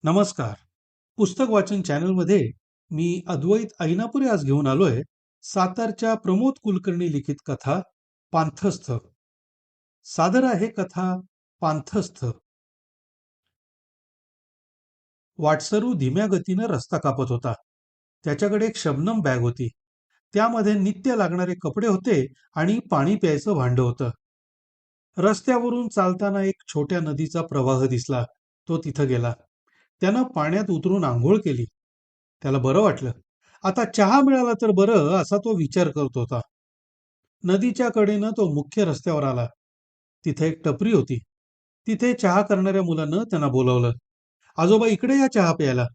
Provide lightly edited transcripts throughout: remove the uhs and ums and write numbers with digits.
नमस्कार. पुस्तक वाचन चॅनलमध्ये मी अद्वैत ऐनापुरे आज घेऊन आलोय सातारच्या प्रमोद कुलकर्णी लिखित कथा पांथस्थ. सादर आहे कथा पांथस्थ. वाटसरू धीम्या गतीनं रस्ता कापत होता. त्याच्याकडे एक शबनम बॅग होती. त्यामध्ये नित्य लागणारे कपडे होते आणि पाणी प्यायचं भांड होतं. रस्त्यावरून चालताना एक छोट्या नदीचा प्रवाह दिसला. तो तिथं गेला. त्यानं पाण्यात उतरून आंघोळ केली. त्याला बरं वाटलं. आता चहा मिळाला तर बरं असा तो विचार करत होता. नदीच्या कडेनं तो मुख्य रस्त्यावर आला. तिथे एक टपरी होती. तिथे चहा करणाऱ्या मुलानं त्यांना बोलावलं. आजोबा इकडे या चहा प्यायला.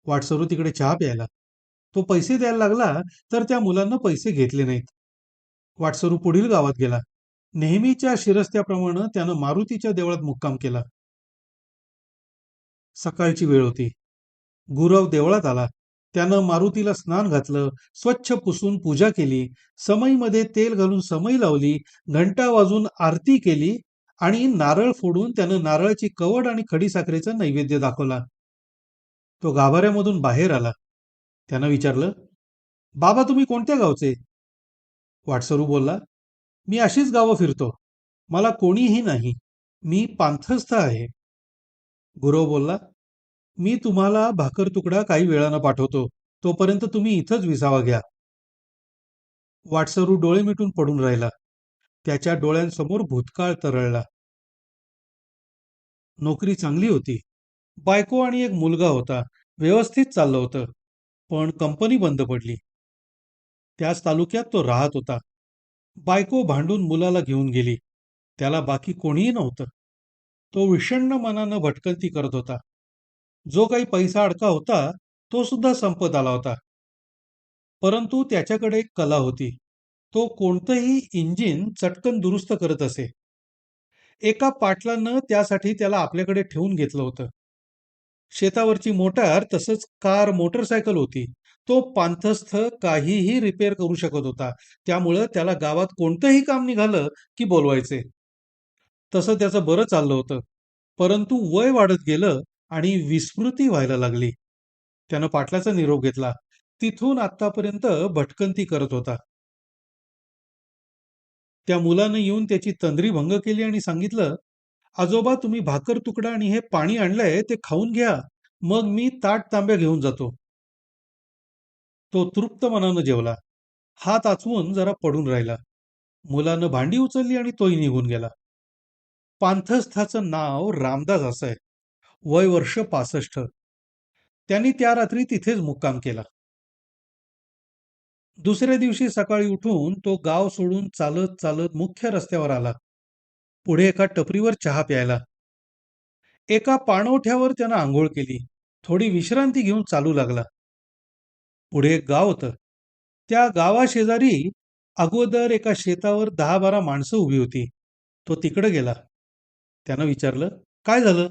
वाटसरू तिकडे चहा प्यायला. तो पैसे द्यायला लागला तर त्या मुलांना पैसे घेतले नाहीत. वाटसरू पुढील गावात गेला. नेहमीच्या शिरस्त्याप्रमाणे त्यानं मारुतीच्या देवळात मुक्काम केला. सकाळची वेळ होती. गुरव देवळात आला. त्यानं मारुतीला स्नान घातलं, स्वच्छ पुसून पूजा केली, समईमध्ये तेल घालून समई लावली, घंटा वाजून आरती केली आणि नारळ फोडून त्यानं नारळाची कवड आणि खडीसाखरेचा नैवेद्य दाखवला. तो गाभाऱ्यामधून बाहेर आला. त्यानं विचारलं, बाबा तुम्ही कोणत्या गावचे? वाटसरू बोलला, मी अशीच गावं फिरतो. मला कोणीही नाही. मी पांथस्थ आहे. गुरव बोलला, मी तुम्हाला भाकर तुकडा काही वेळानं पाठवतो. तोपर्यंत तुम्ही इथंच विसावा घ्या. वाटसरू डोळे मिटून पडून राहिला. त्याच्या डोळ्यांसमोर भूतकाळ तरळला. नोकरी चांगली होती. बायको आणि एक मुलगा होता. व्यवस्थित चाललं होतं. पण कंपनी बंद पडली. त्याच तालुक्यात तो राहत होता. बायको भांडून मुलाला घेऊन गेली. त्याला बाकी कोणीही नव्हतं. तो विषण्ण मनानं भटकंती करत होता. जो काही पैसा अडका होता तो सुद्धा संपत आला होता. परंतु त्याच्याकडे एक कला होती. तो कोणतंही इंजिन चटकन दुरुस्त करत असे. एका पाटलानं त्यासाठी त्याला आपल्याकडे ठेवून घेतलं होतं. शेतावरची मोटार तसंच कार मोटरसायकल होती. तो पांथस्थ काहीही रिपेअर करू शकत होता. त्यामुळं त्याला गावात कोणतंही काम निघालं की बोलवायचे. तसं त्याचं बरं चाललं होतं. परंतु वय वाढत गेलं आणि विस्मृती व्हायला लागली. त्यानं पाटलाचा निरोप घेतला. तिथून आतापर्यंत भटकंती करत होता. त्या मुलानं येऊन त्याची तंद्री भंग केली आणि सांगितलं, आजोबा तुम्ही भाकर तुकडा आणि हे पाणी आणलंय ते खाऊन घ्या. मग मी ताट तांब्या घेऊन जातो. तो तृप्त मनानं जेवला. हात आचवून जरा पडून राहिला. मुलानं भांडी उचलली आणि तोही निघून गेला. पांथस्थाचं नाव रामदास असं आहे. वय वर्ष 65. त्यांनी त्या रात्री तिथेच मुक्काम केला. दुसऱ्या दिवशी सकाळी उठून तो गाव सोडून चालत चालत मुख्य रस्त्यावर आला. पुढे एका टपरीवर चहा प्यायला. एका पाणवठ्यावर त्यानं आंघोळ केली. थोडी विश्रांती घेऊन चालू लागला. पुढे एक गाव होतं. त्या गावाशेजारी अगोदर एका शेतावर 10-12 माणसं उभी होती. तो तिकडे गेला. त्यानं विचारलं, काय झालं?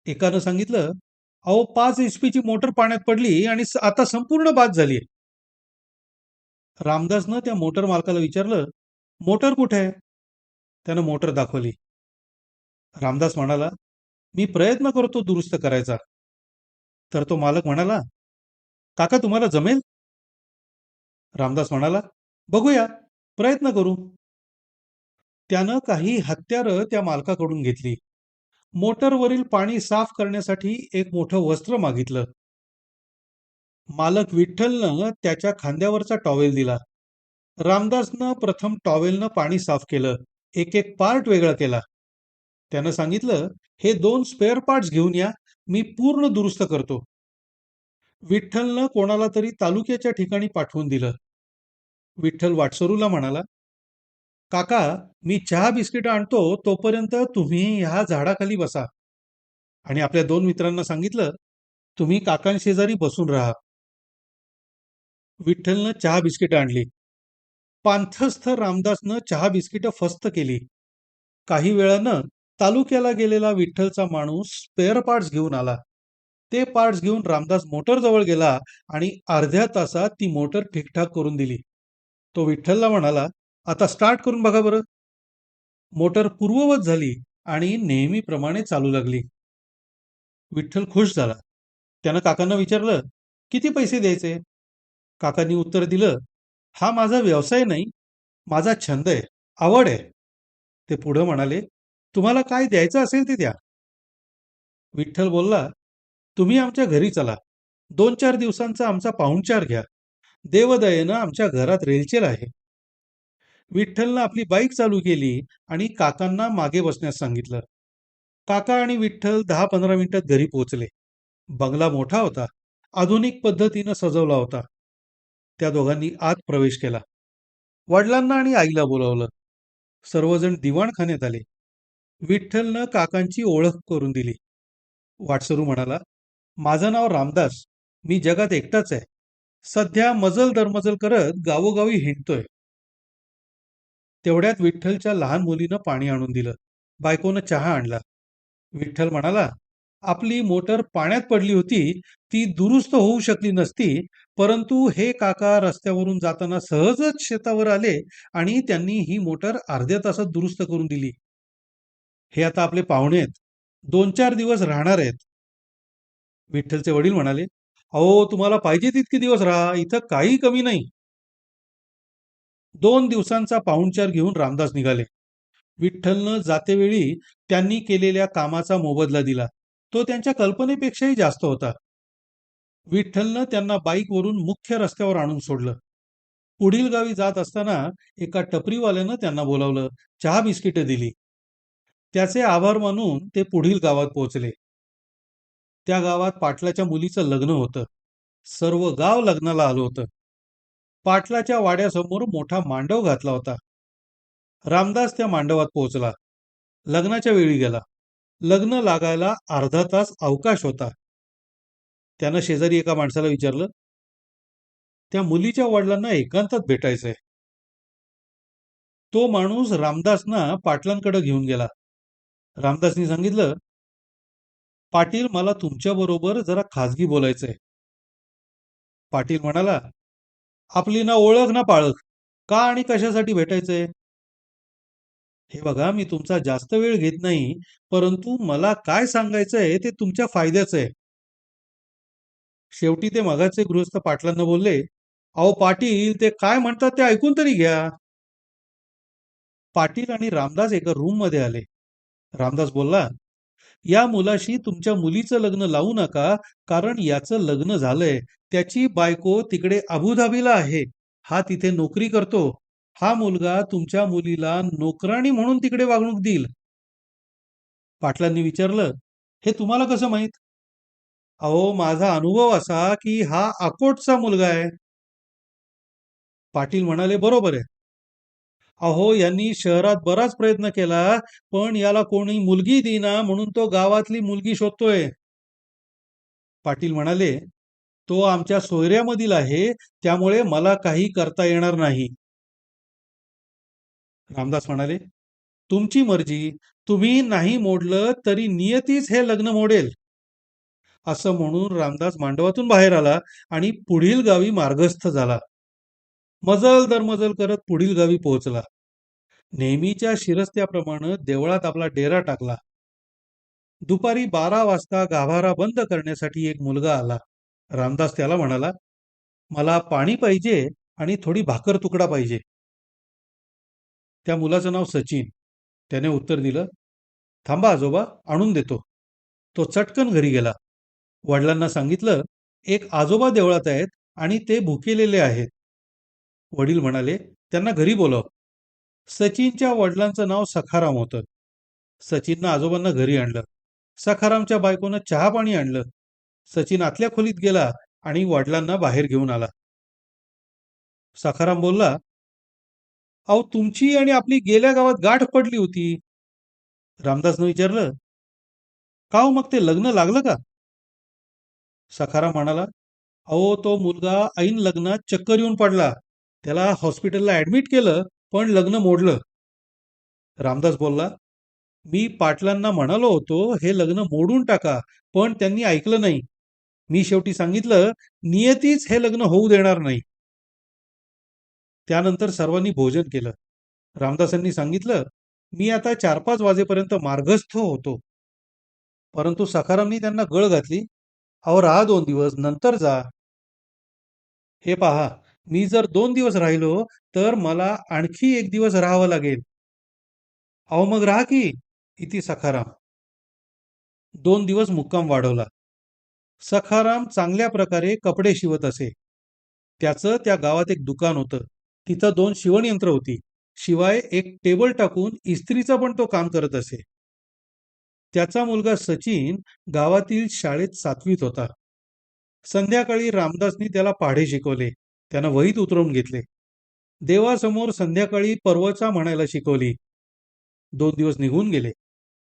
एकानं सांगितलं, अहो 5 HP ची मोटर पाण्यात पडली आणि आता संपूर्ण बाद झाली. रामदासनं त्या मोटर मालकाला विचारलं, मोटर कुठे आहे? त्यानं मोटर दाखवली. रामदास म्हणाला, मी प्रयत्न करतो दुरुस्त करायचा. तर तो मालक म्हणाला, काका तुम्हाला जमेल? रामदास म्हणाला, बघूया, प्रयत्न करू. त्यानं काही हत्यारं त्या मालकाकडून घेतली. मोटरवरील पाणी साफ करण्यासाठी एक मोठं वस्त्र मागितलं. मालक विठ्ठलनं त्याच्या खांद्यावरचा टॉवेल दिला. रामदासनं प्रथम टॉवेलनं पाणी साफ केलं. एक एक पार्ट वेगळा केला. त्यानं सांगितलं, हे 2 स्पेअर पार्ट्स घेऊन या, मी पूर्ण दुरुस्त करतो. विठ्ठलनं कोणाला तरी तालुक्याच्या ठिकाणी पाठवून दिलं. विठ्ठल वाटसरूला म्हणाला, काका मी चहा बिस्किट आणतो तोपर्यंत तुम्ही ह्या झाडाखाली बसा. आणि आपल्या 2 मित्रांना सांगितलं, तुम्ही काकांशेजारी बसून राहा. विठ्ठलनं चहा बिस्किट आणली. पांथस्थ रामदासनं चहा बिस्किटं फस्त केली. काही वेळानं तालुक्याला गेलेला विठ्ठलचा माणूस स्पेअर पार्ट्स घेऊन आला. ते पार्ट्स घेऊन रामदास मोटरजवळ गेला आणि अर्ध्या तासात ती मोटर ठीकठाक करून दिली. तो विठ्ठलला म्हणाला, आता स्टार्ट करून बघा बरं. मोटर पूर्ववत झाली आणि नेहमीप्रमाणे चालू लागली. विठ्ठल खुश झाला. त्यानं काकांना विचारलं, किती पैसे द्यायचे? काकांनी उत्तर दिलं, हा माझा व्यवसाय नाही, माझा छंद आहे, आवड आहे. ते पुढं म्हणाले, तुम्हाला काय द्यायचं असेल ते द्या. विठ्ठल बोलला, तुम्ही आमच्या घरी चला, 2-4 दिवसांचा आमचा पाहुणचार घ्या. देवदयेनं आमच्या घरात रेलचेल आहे. विठ्ठलनं आपली बाईक चालू केली आणि काकांना मागे बसण्यास सांगितलं. काका आणि विठ्ठल 10-15 मिनिटात घरी पोहोचले. बंगला मोठा होता, आधुनिक पद्धतीनं सजवला होता. त्या दोघांनी आत प्रवेश केला. वडिलांना आणि आईला बोलावलं. सर्वजण दिवाणखान्यात आले. विठ्ठलनं काकांची ओळख करून दिली. वाटसरू म्हणाला, माझं नाव रामदास, मी जगात एकटाच आहे. सध्या मजल दरमजल करत गावोगावी हिंडतोय. तेवढ्यात विठ्ठलच्या लहान मुलीनं पाणी आणून दिलं. बायकोनं चहा आणला. विठ्ठल म्हणाला, आपली मोटर पाण्यात पडली होती, ती दुरुस्त होऊ शकली नसती, परंतु हे काका रस्त्यावरून जाताना सहजच शेतावर आले आणि त्यांनी ही मोटर अर्ध्या तासात दुरुस्त करून दिली. हे आता आपले पाहुणे आहेत, 2-4 दिवस राहणार आहेत. विठ्ठलचे वडील म्हणाले, अहो तुम्हाला पाहिजे तितके दिवस राहा, इथं काही कमी नाही. 2 दिवसांचा पाहुणचार घेऊन रामदास निघाले. विठ्ठलनं जातेवेळी त्यांनी केलेल्या कामाचा मोबदला दिला. तो त्यांच्या कल्पनेपेक्षाही जास्त होता. विठ्ठलनं त्यांना बाईकवरून मुख्य रस्त्यावर आणून सोडलं. पुढील गावी जात असताना एका टपरीवाल्यानं त्यांना बोलावलं, चहा बिस्किटं दिली. त्याचे आभार मानून ते पुढील गावात पोहोचले. त्या गावात पाटलाच्या मुलीचं लग्न होतं. सर्व गाव लग्नाला आलं होतं. पाटलाच्या वाड्यासमोर मोठा मांडव घातला होता. रामदास त्या मांडवात पोहोचला. लग्नाच्या वेळी गेला. लग्न लागायला अर्धा तास अवकाश होता. त्यानं शेजारी एका माणसाला विचारलं, त्या मुलीच्या वडिलांना एकांतात भेटायचंय. तो माणूस रामदासना पाटलांकडे घेऊन गेला. रामदासनी सांगितलं, पाटील मला तुमच्या बरोबर जरा खाजगी बोलायचंय. पाटील म्हणाला, आपली ना ओळख ना पाळख, का आणि कशासाठी भेटायचंय? हे बघा, मी तुमचा जास्त वेळ घेत नाही, परंतु मला काय सांगायचंय ते तुमच्या फायद्याचं आहे. शेवटी ते मगाचे गृहस्थ पाटलांना बोलले, अहो पाटील, ते काय म्हणतात ते ऐकून तरी घ्या. पाटील आणि रामदास एका रूम मध्ये आले. रामदास बोलला, या मुलाशी तुमच्या मुलीचं लग्न लावू नका, कारण याचं लग्न झालंय. त्याची बायको तिकडे अबुधाबीला आहे. हा तिथे नोकरी करतो. हा मुलगा तुमच्या मुलीला नोकराणी म्हणून तिकडे वागणूक देईल. पाटलांनी विचारलं, हे तुम्हाला कसं माहित? अहो माझा अनुभव असा की हा अकोटचा मुलगा आहे. पाटील म्हणाले, बरोबर आहे. अहो यांनी शहरात बराच प्रयत्न केला, पण याला कोणी मुलगी देईना, म्हणून तो गावातली मुलगी शोधतोय. पाटील म्हणाले, तो आमच्या सोयऱ्यामधील आहे, त्यामुळे मला काही करता येणार नाही. रामदास म्हणाले, तुमची मर्जी, तुम्ही नाही मोडलं तरी नियतीच हे लग्न मोडेल. असं म्हणून रामदास मांडवातून बाहेर आला आणि पुढील गावी मार्गस्थ झाला. मजल दरमजल करत पुढील गावी पोहोचला. नेहमीच्या शिरस्त्याप्रमाणे देवळात आपला डेरा टाकला. दुपारी 12 वाजता गाभारा बंद करण्यासाठी एक मुलगा आला. रामदास त्याला म्हणाला, मला पाणी पाहिजे आणि थोडी भाकर तुकडा पाहिजे. त्या मुलाचं नाव सचिन. त्याने उत्तर दिलं, थांबा आजोबा, आणून देतो. तो चटकन घरी गेला. वडिलांना सांगितलं, एक आजोबा देवळात आहेत आणि ते भुकेलेले आहेत. वडील म्हणाले, त्यांना घरी बोलव. सचिनच्या वडिलांचं नाव सखाराम होतं. सचिननं आजोबांना घरी आणलं. सखारामच्या बायकोनं चहा पाणी आणलं. सचिन आतल्या खोलीत गेला आणि वडिलांना बाहेर घेऊन आला. सखाराम बोलला, अहो तुमची आणि आपली गेल्या गावात गाठ पडली होती. रामदासनं विचारलं, का हो मग ते लग्न लागलं का? सखाराम म्हणाला, अहो तो मुलगा ऐन लग्नात चक्कर येऊन पडला. त्याला हॉस्पिटलला ऍडमिट केलं, पण लग्न मोडलं. रामदास बोलला, मी पाटलांना म्हणालो होतो हे लग्न मोडून टाका, पण त्यांनी ऐकलं नाही. मी शेवटी सांगितलं, नियतीच हे लग्न होऊ देणार नाही. त्यानंतर सर्वांनी भोजन केलं. रामदासांनी सांगितलं, मी आता 4-5 वाजेपर्यंत मार्गस्थ होतो. परंतु सखारामनी त्यांना गळ घातली. अहो राहा 2 दिवस, नंतर जा. हे पहा, मी जर 2 दिवस राहिलो, तर मला आणखी 1 दिवस राहावं लागेल. अहो मग राहा की, इति सखाराम. 2 दिवस मुक्काम वाढवला. सखाराम चांगल्या प्रकारे कपडे शिवत असे. त्याचं त्या गावात एक दुकान होतं. तिथं 2 शिवणयंत्र होती. शिवाय एक टेबल टाकून इस्त्रीचं पण तो काम करत असे. त्याचा मुलगा सचिन गावातील शाळेत 7वीत होता. संध्याकाळी रामदासनी त्याला पाढे शिकवले. त्यानं वहीत उतरवून घेतले. देवासमोर संध्याकाळी परवचा म्हणायला शिकवली. 2 दिवस निघून गेले.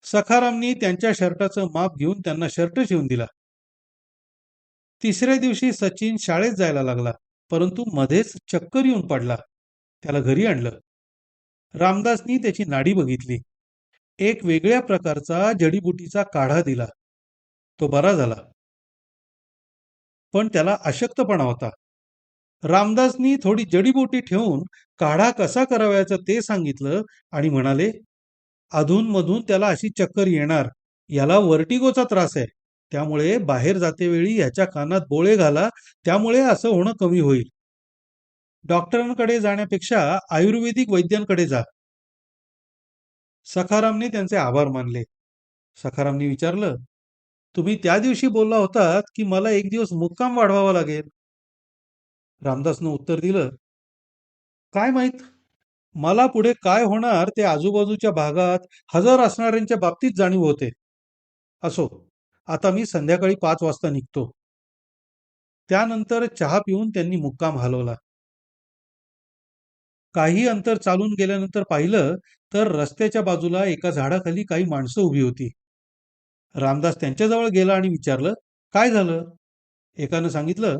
सखारामनी त्यांच्या शर्टाचं माप घेऊन त्यांना शर्ट शिवून दिला. तिसऱ्या दिवशी सचिन शाळेत जायला लागला, परंतु मध्येच चक्कर येऊन पडला. त्याला घरी आणलं. रामदासनी त्याची नाडी बघितली. एक वेगळ्या प्रकारचा जडीबुटीचा काढा दिला. तो बरा झाला. पण त्याला अशक्तपणा होता. रामदासनी थोडी जडीबुटी ठेवून काढा कसा करावयाचा ते सांगितलं आणि म्हणाले, अधूनमधून त्याला अशी चक्कर येणार. याला वर्टिगोचा त्रास आहे. त्यामुळे बाहेर जातेवेळी याच्या कानात बोळे घाला. त्यामुळे असं होणं कमी होईल. डॉक्टरांकडे जाण्यापेक्षा आयुर्वेदिक वैद्यांकडे जा. सखारामने त्यांचे आभार मानले. सखारामने विचारलं, तुम्ही त्या दिवशी बोलला होतात की मला 1 दिवस मुक्काम वाढवावा लागेल. रामदासनं उत्तर दिलं, काय माहित, मला पुढे काय होणार ते आजूबाजूच्या भागात हजर असणाऱ्यांच्या बाबतीत जाणीव होते. असो, आता मी संध्याकाळी 5 वाजता निघतो. त्यानंतर चहा पिऊन त्यांनी मुक्काम हलवला. काही अंतर चालून गेल्यानंतर पाहिलं तर रस्त्याच्या बाजूला एका झाडाखाली काही माणसं उभी होती. रामदास त्यांच्याजवळ गेला आणि विचारलं, काय झालं? एकानं सांगितलं,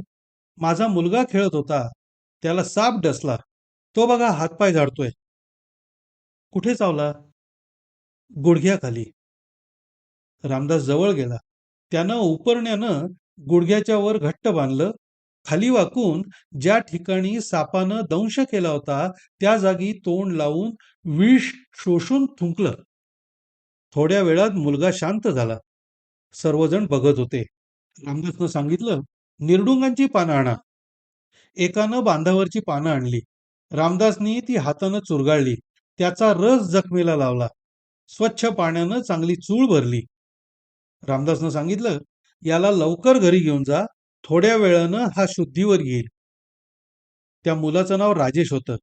माझा मुलगा खेळत होता. त्याला साप डसला. तो बघा हातपाय झाडतोय. कुठे चावला? गुडघ्याखाली. रामदास जवळ गेला. त्यानं उपरण्यानं गुडघ्याच्या वर घट्ट बांधलं. खाली वाकून ज्या ठिकाणी सापानं दंश केला होता त्या जागी तोंड लावून विष शोषून थुंकलं. थोड्या वेळात मुलगा शांत झाला. सर्वजण बघत होते. रामदासनं सांगितलं, निरडुंगांची पानं आणा. एकानं बांधावरची पानं आणली. रामदासनी ती हातानं चुरगाळली. त्याचा रस जखमेला लावला. स्वच्छ पाण्यानं चांगली चूळ भरली. रामदासनं सांगितलं, याला लवकर घरी घेऊन जा. थोड्या वेळानं हा शुद्धीवर येईल. त्या मुलाचं नाव राजेश होतं.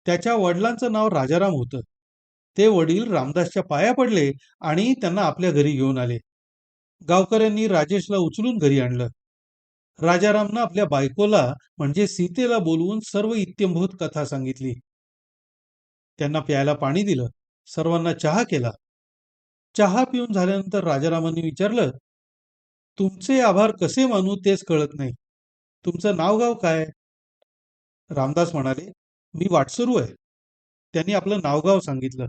त्याच्या वडिलांचं नाव राजाराम होतं. ते वडील रामदासच्या पाया पडले आणि त्यांना आपल्या घरी घेऊन आले. गावकऱ्यांनी राजेशला उचलून घरी आणलं. राजारामनं आपल्या बायकोला म्हणजे सीतेला बोलवून सर्व इत्यंभूत कथा सांगितली. त्यांना प्यायला पाणी दिलं. सर्वांना चहा केला. चहा पिऊन झाल्यानंतर राजारामांनी विचारलं, तुमचे आभार कसे मानू तेच कळत नाही. तुमचं नाव गाव काय? रामदास म्हणाले, मी वाटसरू आहे. त्यांनी आपलं नावगाव सांगितलं.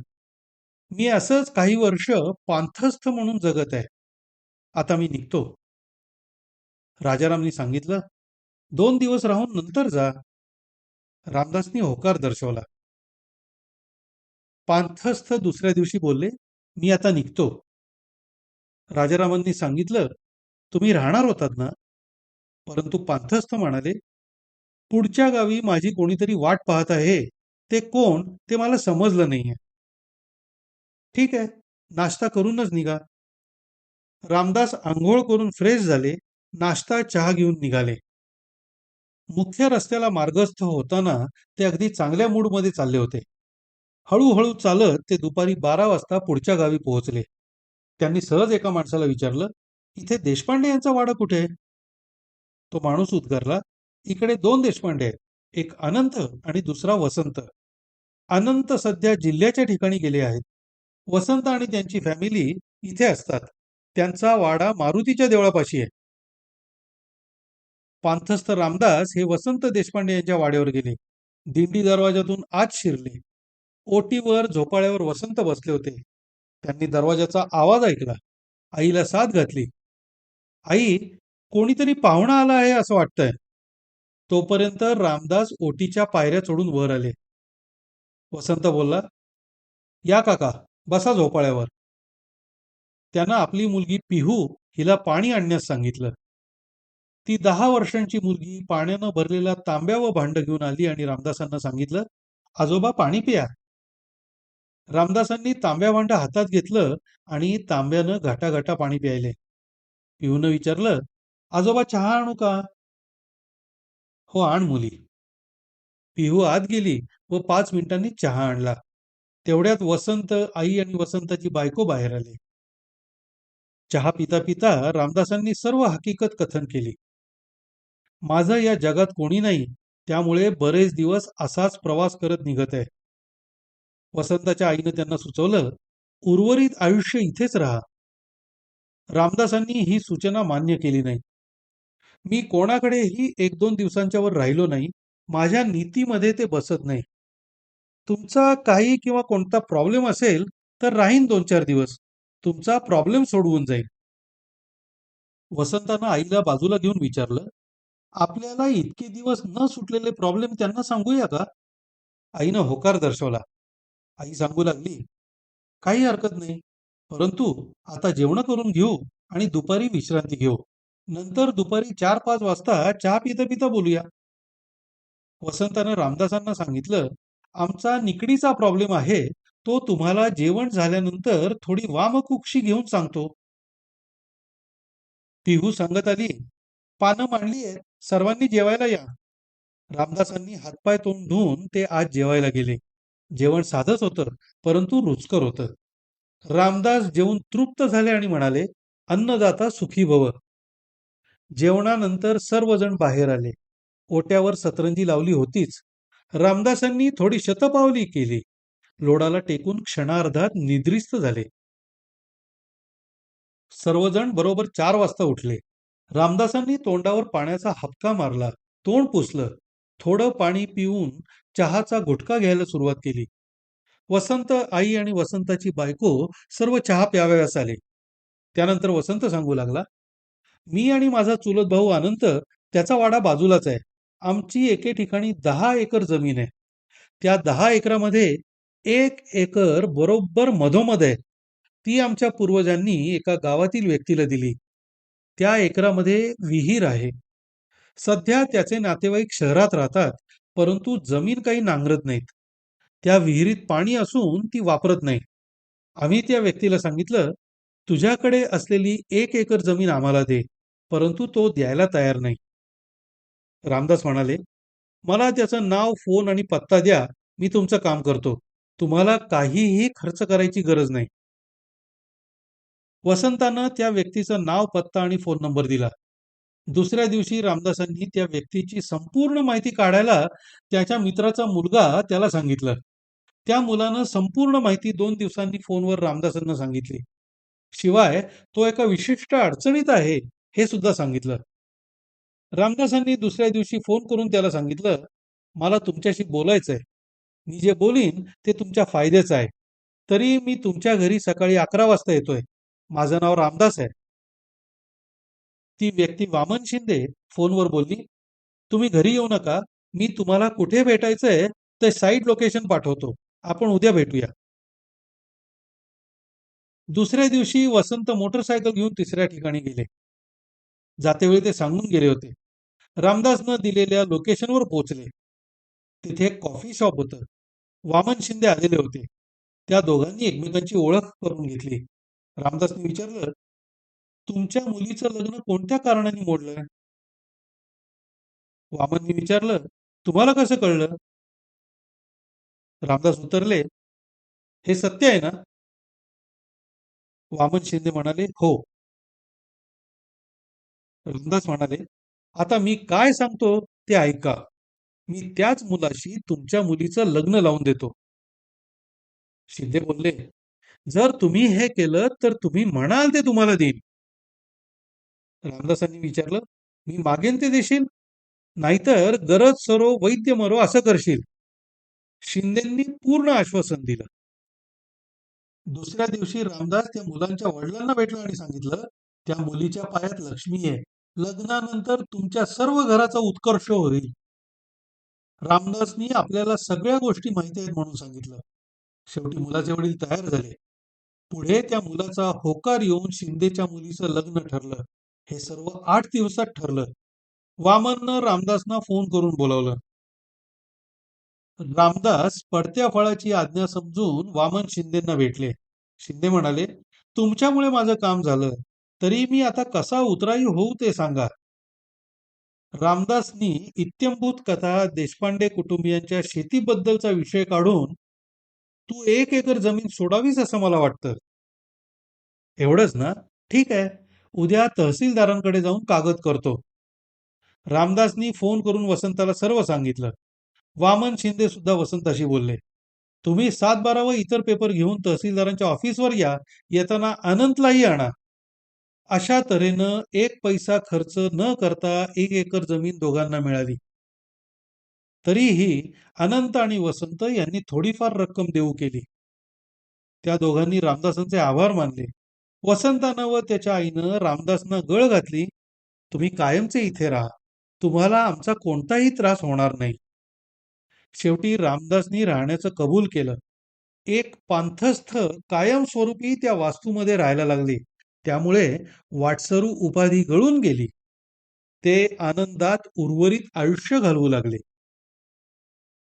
मी असंच काही वर्ष पांथस्थ म्हणून जगत आहे. आता मी निघतो. राजारामनी सांगितलं, 2 दिवस राहून नंतर जा. रामदासनी होकार दर्शवला. पांथस्थ दुसऱ्या दिवशी बोलले, मी आता निघतो. राजारामांनी सांगितलं, तुम्ही राहणार होतात ना? परंतु पांथस्थ म्हणाले, पुढच्या गावी माझी कोणीतरी वाट पाहत आहे. ते कोण ते मला समजलं नाहीये. ठीक आहे, नाश्ता करूनच निघा. रामदास आंघोळ करून फ्रेश झाले. नाश्ता चहा घेऊन निघाले. मुख्य रस्त्याला मार्गस्थ होताना ते अगदी चांगल्या मूडमध्ये चालले होते. हळूहळू चालत ते दुपारी 12 वाजता पुढच्या गावी पोहोचले. त्यांनी सहज एका माणसाला विचारलं, इथे देशपांडे यांचा वाडा कुठे आहे? तो माणूस उद्गारला, इकडे 2 देशपांडे आहेत. एक अनंत आणि दुसरा वसंत. अनंत सध्या जिल्ह्याच्या ठिकाणी गेले आहेत. वसंत आणि त्यांची फॅमिली इथे असतात. त्यांचा वाडा मारुतीच्या देवळापाशी आहे. पांथस्थ रामदास हे वसंत देशपांडे यांच्या वाड्यावर गेले. दिंडी दरवाजातून आत शिरले. ओटीवर झोपाळ्यावर वसंत बसले होते. त्यांनी दरवाजाचा आवाज ऐकला. आईला साद घातली. आई, कोणीतरी पाहुणा आला आहे असं वाटतंय. तोपर्यंत रामदास ओटीच्या पायऱ्या चढून वर आले. वसंत बोलला, या काका, बसा झोपाळ्यावर. त्यानं आपली मुलगी पिहू हिला पाणी आणण्यास सांगितलं. ती 10 वर्षांची मुलगी पाण्यानं भरलेला तांब्या व भांड घेऊन आली आणि रामदासांना सांगितलं, आजोबा पाणी पिया. रामदासांनी तांब्या भांड हातात घेतलं आणि तांब्यानं घाटाघाटा पाणी प्यायले. पिहूनं विचारलं, आजोबा चहा आणू का? हो आण मुली. पिहू आत गेली व 5 मिनिटांनी चहा आणला. तेवढ्यात वसंत आई आणि वसंताची बायको बाहेर आले. चहा पिता पिता रामदासांनी सर्व हकीकत कथन केली. माझं या जगात कोणी नाही, त्यामुळे बरेच दिवस असाच प्रवास करत निघत आहे. वसंताच्या आईनं त्यांना सुचवलं, उर्वरित आयुष्य इथेच राहा. रामदासांनी ही सूचना मान्य केली नाही. मी कोणाकडेही 1-2 दिवसांच्या वर राहिलो नाही. माझ्या नीतीमध्ये ते बसत नाही. तुमचा काही किंवा कोणता प्रॉब्लेम असेल तर राहीन 2-4 दिवस. तुमचा प्रॉब्लेम सोडवून जाईल. वसंतानं आईला बाजूला घेऊन विचारलं, आपल्याला इतके दिवस न सुटलेले प्रॉब्लेम त्यांना सांगूया का? आईनं होकार दर्शवला. आई सांगू लागली, काही हरकत नाही. परंतु आता जेवण करून घेऊ आणि दुपारी विश्रांती घेऊ. नंतर दुपारी 4-5 वाजता चहा पिता पिता बोलूया. वसंतानं रामदासांना सांगितलं, आमचा निकडीचा प्रॉब्लेम आहे. तो तुम्हाला जेवण झाल्यानंतर थोडी वामकुक्षी घेऊन सांगतो. पिहू सांगत आली, पानं मांडली आहेत, सर्वांनी जेवायला या. रामदासांनी हातपाय तोंड धुवून ते आज जेवायला गेले. जेवण साधंच होतं, परंतु रुचकर होतं. रामदास जेवून तृप्त झाले आणि म्हणाले, अन्नदाता सुखी भव. जेवणानंतर सर्वजण बाहेर आले. ओट्यावर सतरंजी लावली होतीच. रामदासांनी थोडी शतपावली केली. लोडाला टेकून क्षणार्धात निद्रिस्त झाले. सर्वजण बरोबर 4 वाजता उठले. रामदासांनी तोंडावर पाण्याचा हबका मारला. तोंड पुसलं. थोडं पाणी पिऊन चहाचा घुटका घ्यायला सुरुवात केली. वसंत आई आणि वसंताची बायको सर्व चहा प्यावयास आले. त्यानंतर वसंत सांगू लागला, मी आणि माझा चुलत भाऊ अनंत, त्याचा वाडा बाजूलाच आहे. आमची एके ठिकाणी 10 एकर जमीन आहे. त्या 10 एकरामध्ये 1 एकर बरोबर मधोमध आहे. ती आमच्या पूर्वजांनी एका गावातील व्यक्तीला दिली. त्या एकरामध्ये विहीर आहे. सध्या त्याचे नातेवाईक शहरात राहतात, परंतु जमीन काही नांगरत नाहीत. त्या विहिरीत पाणी असून ती वापरत नाही. आम्ही त्या व्यक्तीला सांगितलं, तुझ्याकडे असलेली 1 एकर जमीन आम्हाला दे, परंतु तो द्यायला तयार नाही. रामदास म्हणाले, मला त्याचं नाव, फोन आणि पत्ता द्या, मी तुमचं काम करतो. तुम्हाला काहीही खर्च करायची गरज नाही. वसंतानं त्या व्यक्तीचं नाव, पत्ता आणि फोन नंबर दिला. दुसऱ्या दिवशी रामदासांनी त्या व्यक्तीची संपूर्ण माहिती काढायला त्याच्या मित्राचा मुलगा त्याला सांगितलं. त्या मुलानं संपूर्ण माहिती 2 दिवसांनी फोनवर रामदासांना सांगितली. शिवाय तो एका विशिष्ट अडचणीत आहे हे सुद्धा सांगितलं. रामदासांनी दुसऱ्या दिवशी फोन करून त्याला सांगितलं, मला तुमच्याशी बोलायचंय. मी जे बोलीन ते तुमच्या फायद्याचं आहे. तरी मी तुमच्या घरी सकाळी 11 वाजता येतोय. माझं नाव रामदास आहे. ती व्यक्ती वामन शिंदे फोनवर बोलली, तुम्ही घरी येऊ नका. मी तुम्हाला कुठे भेटायचंय ते साईट लोकेशन पाठवतो. आपण उद्या भेटूया. दुसऱ्या दिवशी वसंत मोटरसायकल घेऊन तिसऱ्या ठिकाणी गेले. जातेवेळी ते सांगून गेले होते. रामदासनं दिलेल्या लोकेशनवर पोहोचले. तिथे एक कॉफी शॉप होतं. वामन शिंदे आलेले होते. त्या दोघांनी एकमेकांची ओळख करून घेतली. रामदासने विचारलं, तुमच्या मुलीचं लग्न कोणत्या कारणाने मोडलं? वामनने विचारलं, तुम्हाला कसं कळलं? रामदास उत्तरले, हे सत्य आहे ना? वामन शिंदे म्हणाले, हो. रामदास म्हणाले, आता मी काय सांगतो ते ऐका. मी त्याच मुलाशी तुमच्या मुलीचं लग्न लावून देतो. शिंदे बोलले, जर तुम्ही हे केलं तर तुम्ही म्हणाल ते तुम्हाला देईन. रामदासांनी विचारलं, मी मागेन ते देशील? नाहीतर गरज सरो वैद्य मरो असं करशील? शिंदेंनी पूर्ण आश्वासन दिलं. दुसऱ्या दिवशी रामदास त्या मुलांच्या वडिलांना भेटला आणि सांगितलं, त्या मुलीच्या पायात लक्ष्मी आहे. लग्नानंतर तुमच्या सर्व घराचा उत्कर्ष होईल. रामदासनी आपल्याला सगळ्या गोष्टी माहिती आहेत म्हणून सांगितलं. शेवटी मुलाचे वडील तयार झाले. पुढे त्या मुलाचा होकार येऊन शिंदेच्या मुलीचं लग्न ठरलं. हे सर्व 8 दिवसात ठरलं. वामननं रामदासना फोन करून बोलावलं. रामदास पडत्या फळाची आज्ञा समजून वामन शिंदेंना भेटले. शिंदे म्हणाले, तुमच्यामुळे माझं काम झालं, तरी मी आता कसा उतराई होऊ ते सांगा. रामदासनी इत्यंभूत कथा देशपांडे कुटुंबियांच्या शेतीबद्दलचा विषय काढून, तू 1 एकर जमीन सोडावीस असं मला वाटतं. एवढंच ना? ठीक आहे. उद्या तहसीलदारांकडे जाऊन कागद करतो. रामदासनी फोन करून वसंताला सर्व सांगितलं. वामन शिंदे सुद्धा वसंताशी बोलले. तुम्ही 7-12 व इतर पेपर घेऊन तहसीलदारांच्या ऑफिसवर या. येताना अनंतलाही आणा. अशा तऱ्हेनं 1 पैसा खर्च न करता 1 एकर जमीन दोघांना मिळाली. तरीही अनंत आणि वसंत यांनी थोडीफार रक्कम देऊ केली. त्या दोघांनी रामदासांचे आभार मानले. वसंतानं व त्याच्या आईनं रामदासना गळ घातली, तुम्ही कायमचे इथे राहा. तुम्हाला आमचा कोणताही त्रास होणार नाही. शेवटी रामदासनी राहण्याचं कबूल केलं. एक पांथस्थ कायमस्वरूपी त्या वास्तूमध्ये राहायला लागले. त्यामुळे वाटसरू उपाधी गळून गेली. ते आनंदात उर्वरित आयुष्य घालवू लागले.